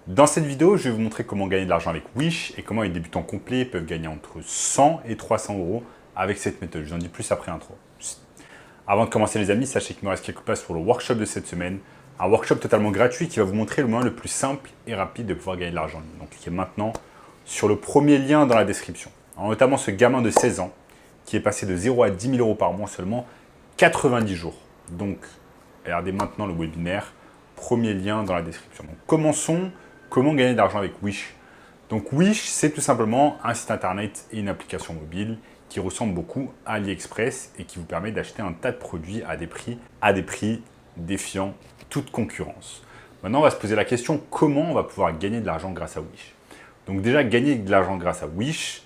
Dans cette vidéo, je vais vous montrer comment gagner de l'argent avec Wish et comment les débutants complets peuvent gagner entre 100 et 300 euros avec cette méthode. Je vous en dis plus après l'intro. Avant de commencer les amis, sachez qu'il me reste quelques places pour le workshop de cette semaine. Un workshop totalement gratuit qui va vous montrer le moyen le plus simple et rapide de pouvoir gagner de l'argent. Donc cliquez maintenant sur le premier lien dans la description. Alors, notamment ce gamin de 16 ans qui est passé de 0 à 10 000 euros par mois en seulement 90 jours. Donc regardez maintenant le webinaire, premier lien dans la description. Donc commençons. Comment gagner de l'argent avec Wish? Donc Wish, c'est tout simplement un site internet et une application mobile qui ressemble beaucoup à AliExpress et qui vous permet d'acheter un tas de produits à des prix défiant toute concurrence. Maintenant, on va se poser la question, comment on va pouvoir gagner de l'argent grâce à Wish? Donc déjà, gagner de l'argent grâce à Wish,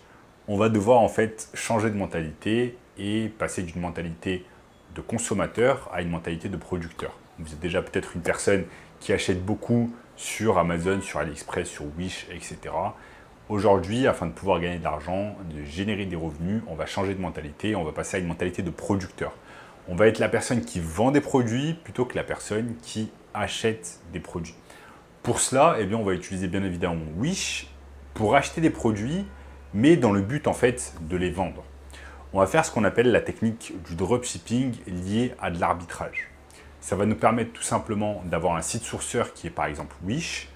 on va devoir en fait changer de mentalité et passer d'une mentalité de consommateur à une mentalité de producteur. Vous êtes déjà peut-être une personne qui achète beaucoup sur Amazon, sur AliExpress, sur Wish, etc. Aujourd'hui, afin de pouvoir gagner de l'argent, de générer des revenus, on va changer de mentalité, on va passer à une mentalité de producteur. On va être la personne qui vend des produits plutôt que la personne qui achète des produits. Pour cela, eh bien, on va utiliser bien évidemment Wish pour acheter des produits, mais dans le but en fait de les vendre. On va faire ce qu'on appelle la technique du dropshipping liée à de l'arbitrage. Ça va nous permettre tout simplement d'avoir un site sourceur qui est par exemple Wish,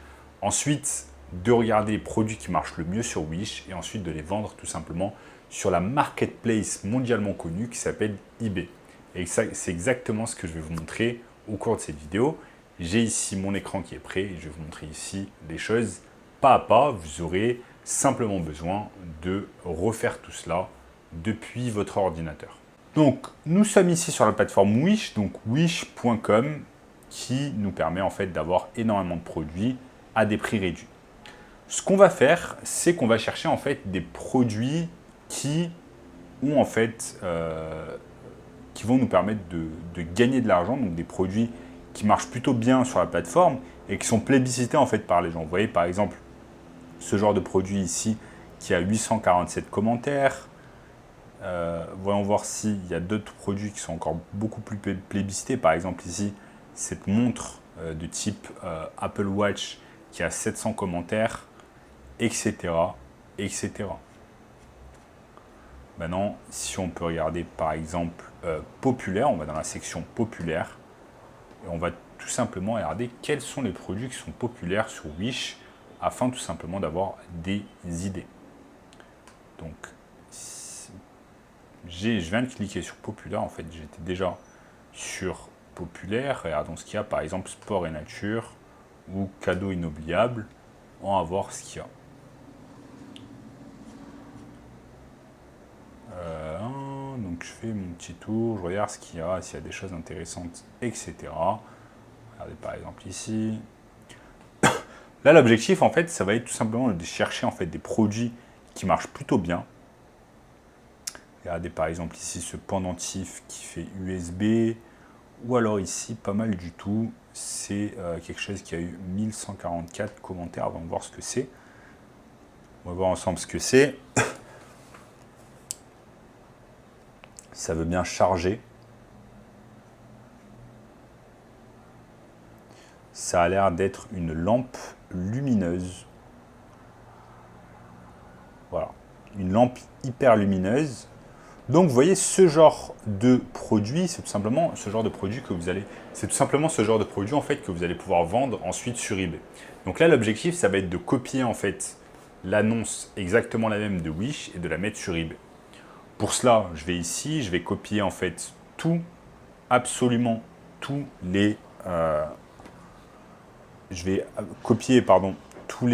ensuite de regarder les produits qui marchent le mieux sur Wish et ensuite de les vendre tout simplement sur la marketplace mondialement connue qui s'appelle eBay. Et c'est exactement ce que je vais vous montrer au cours de cette vidéo. J'ai ici mon écran qui est prêt et je vais vous montrer ici les choses pas à pas. Vous aurez simplement besoin de refaire tout cela depuis votre ordinateur. Donc, nous sommes ici sur la plateforme Wish, donc wish.com, qui nous permet en fait d'avoir énormément de produits à des prix réduits. Ce qu'on va faire, c'est qu'on va chercher en fait des produits qui ont en fait, qui vont nous permettre de gagner de l'argent, donc des produits qui marchent plutôt bien sur la plateforme et qui sont plébiscités en fait par les gens. Vous voyez par exemple ce genre de produit ici qui a 847 commentaires. Voyons voir s'il y a d'autres produits qui sont encore beaucoup plus plébiscités. Par exemple ici, cette montre de type Apple Watch qui a 700 commentaires, etc. etc. Maintenant, si on peut regarder par exemple populaire, on va dans la section populaire et on va tout simplement regarder quels sont les produits qui sont populaires sur Wish afin tout simplement d'avoir des idées. Donc, je viens de cliquer sur populaire, en fait j'étais déjà sur populaire. Regardons ce qu'il y a, par exemple sport et nature ou cadeaux inoubliables. On va voir ce qu'il y a. Donc je fais mon petit tour, je regarde ce qu'il y a, s'il y a des choses intéressantes, etc. Regardez par exemple ici. Là l'objectif en fait ça va être tout simplement de chercher en fait des produits qui marchent plutôt bien. Regardez par exemple ici ce pendentif qui fait USB, ou alors ici pas mal du tout, c'est quelque chose qui a eu 1144 commentaires. On va voir ce que c'est. On va voir ensemble ce que c'est. Ça veut bien charger. Ça a l'air d'être une lampe lumineuse. Voilà, une lampe hyper lumineuse. Donc vous voyez ce genre de produit, c'est tout simplement ce genre de produit que vous allez, c'est tout simplement ce genre de produit en fait que vous allez pouvoir vendre ensuite sur eBay. Donc là l'objectif ça va être de copier en fait l'annonce exactement la même de Wish et de la mettre sur eBay. Pour cela, je vais ici, je vais copier en fait absolument tous les, je vais copier pardon toutes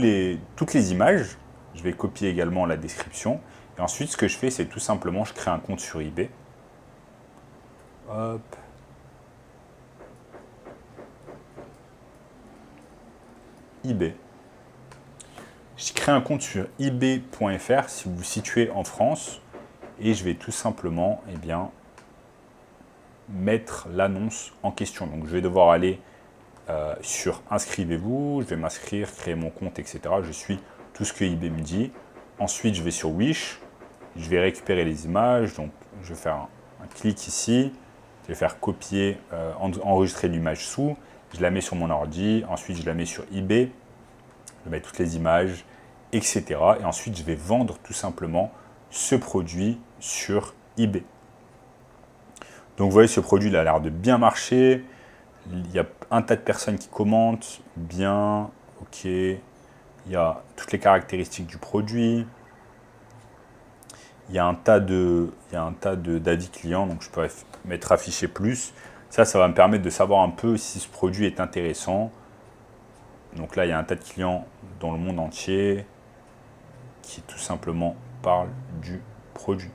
les images. Je vais copier également la description. Et ensuite, ce que je fais, c'est tout simplement, je crée un compte sur eBay. Hop. eBay. Je crée un compte sur ebay.fr si vous vous situez en France. Et je vais tout simplement, eh bien, mettre l'annonce en question. Donc, je vais devoir aller sur inscrivez-vous. Je vais m'inscrire, créer mon compte, etc. Je suis tout ce que eBay me dit. Ensuite, je vais sur Wish. Je vais récupérer les images, donc je vais faire un clic ici, je vais faire copier, enregistrer l'image sous, je la mets sur mon ordi, ensuite je la mets sur eBay, je mets toutes les images, etc. Et ensuite, je vais vendre tout simplement ce produit sur eBay. Donc, vous voyez, ce produit il a l'air de bien marcher. Il y a un tas de personnes qui commentent. Bien, ok. Il y a toutes les caractéristiques du produit. Il y a un tas d'avis clients, donc je pourrais mettre afficher plus. Ça va me permettre de savoir un peu si ce produit est intéressant. Donc là, il y a un tas de clients dans le monde entier qui tout simplement parlent du produit.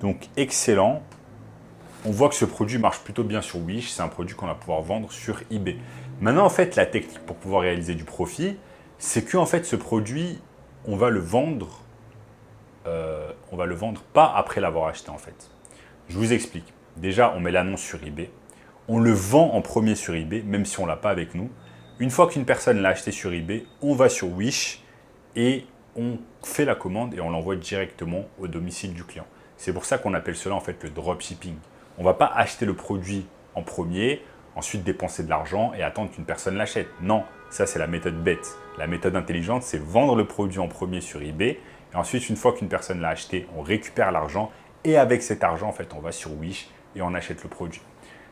Donc excellent. On voit que ce produit marche plutôt bien sur Wish. C'est un produit qu'on va pouvoir vendre sur eBay. Maintenant, en fait, la technique pour pouvoir réaliser du profit, c'est que en fait, ce produit, on va le vendre pas après l'avoir acheté en fait. Je vous explique. Déjà, on met l'annonce sur eBay. On le vend en premier sur eBay, même si on ne l'a pas avec nous. Une fois qu'une personne l'a acheté sur eBay, on va sur Wish et on fait la commande et on l'envoie directement au domicile du client. C'est pour ça qu'on appelle cela en fait le dropshipping. On ne va pas acheter le produit en premier, ensuite dépenser de l'argent et attendre qu'une personne l'achète. Non, ça c'est la méthode bête. La méthode intelligente, c'est vendre le produit en premier sur eBay et ensuite, une fois qu'une personne l'a acheté, on récupère l'argent et avec cet argent, en fait, on va sur Wish et on achète le produit.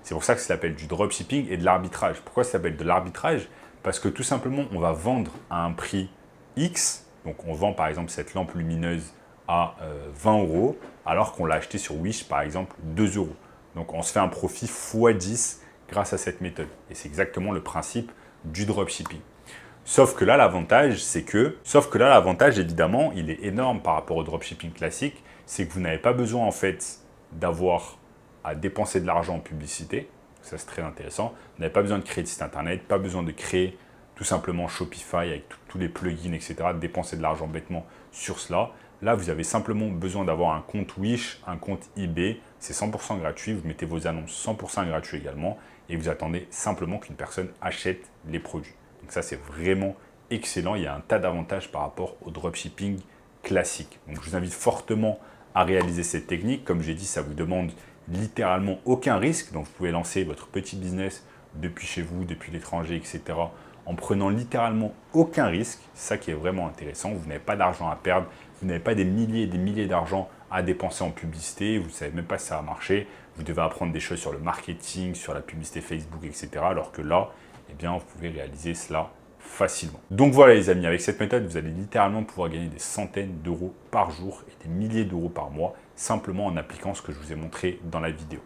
C'est pour ça que ça s'appelle du dropshipping et de l'arbitrage. Pourquoi ça s'appelle de l'arbitrage? Parce que tout simplement, on va vendre à un prix X. Donc, on vend par exemple cette lampe lumineuse à 20 €, alors qu'on l'a acheté sur Wish, par exemple, 2 €. Donc, on se fait un profit x10 grâce à cette méthode. Et c'est exactement le principe du dropshipping. Sauf que là, l'avantage, évidemment, il est énorme par rapport au dropshipping classique, c'est que vous n'avez pas besoin, en fait, d'avoir à dépenser de l'argent en publicité. Ça, c'est très intéressant. Vous n'avez pas besoin de créer de site internet, pas besoin de créer tout simplement Shopify avec tous les plugins, etc., de dépenser de l'argent bêtement sur cela. Là, vous avez simplement besoin d'avoir un compte Wish, un compte eBay. C'est 100% gratuit. Vous mettez vos annonces 100% gratuit également et vous attendez simplement qu'une personne achète les produits. Donc ça, c'est vraiment excellent. Il y a un tas d'avantages par rapport au dropshipping classique. Donc, je vous invite fortement à réaliser cette technique. Comme j'ai dit, ça vous demande littéralement aucun risque. Donc, vous pouvez lancer votre petit business depuis chez vous, depuis l'étranger, etc. en prenant littéralement aucun risque. C'est ça qui est vraiment intéressant. Vous n'avez pas d'argent à perdre. Vous n'avez pas des milliers et des milliers d'argent à dépenser en publicité. Vous ne savez même pas si ça va marcher. Vous devez apprendre des choses sur le marketing, sur la publicité Facebook, etc. Alors que là, eh bien, vous pouvez réaliser cela facilement. Donc voilà les amis, avec cette méthode, vous allez littéralement pouvoir gagner des centaines d'euros par jour et des milliers d'euros par mois, simplement en appliquant ce que je vous ai montré dans la vidéo.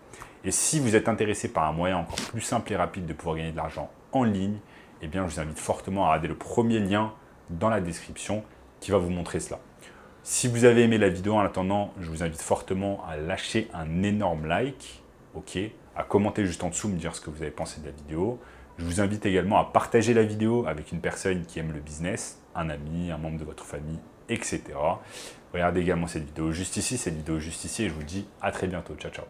Et si vous êtes intéressé par un moyen encore plus simple et rapide de pouvoir gagner de l'argent en ligne, eh bien, je vous invite fortement à regarder le premier lien dans la description qui va vous montrer cela. Si vous avez aimé la vidéo, en attendant, je vous invite fortement à lâcher un énorme like, ok, à commenter juste en dessous, me dire ce que vous avez pensé de la vidéo. Je vous invite également à partager la vidéo avec une personne qui aime le business, un ami, un membre de votre famille, etc. Regardez également cette vidéo juste ici, et je vous dis à très bientôt. Ciao, ciao.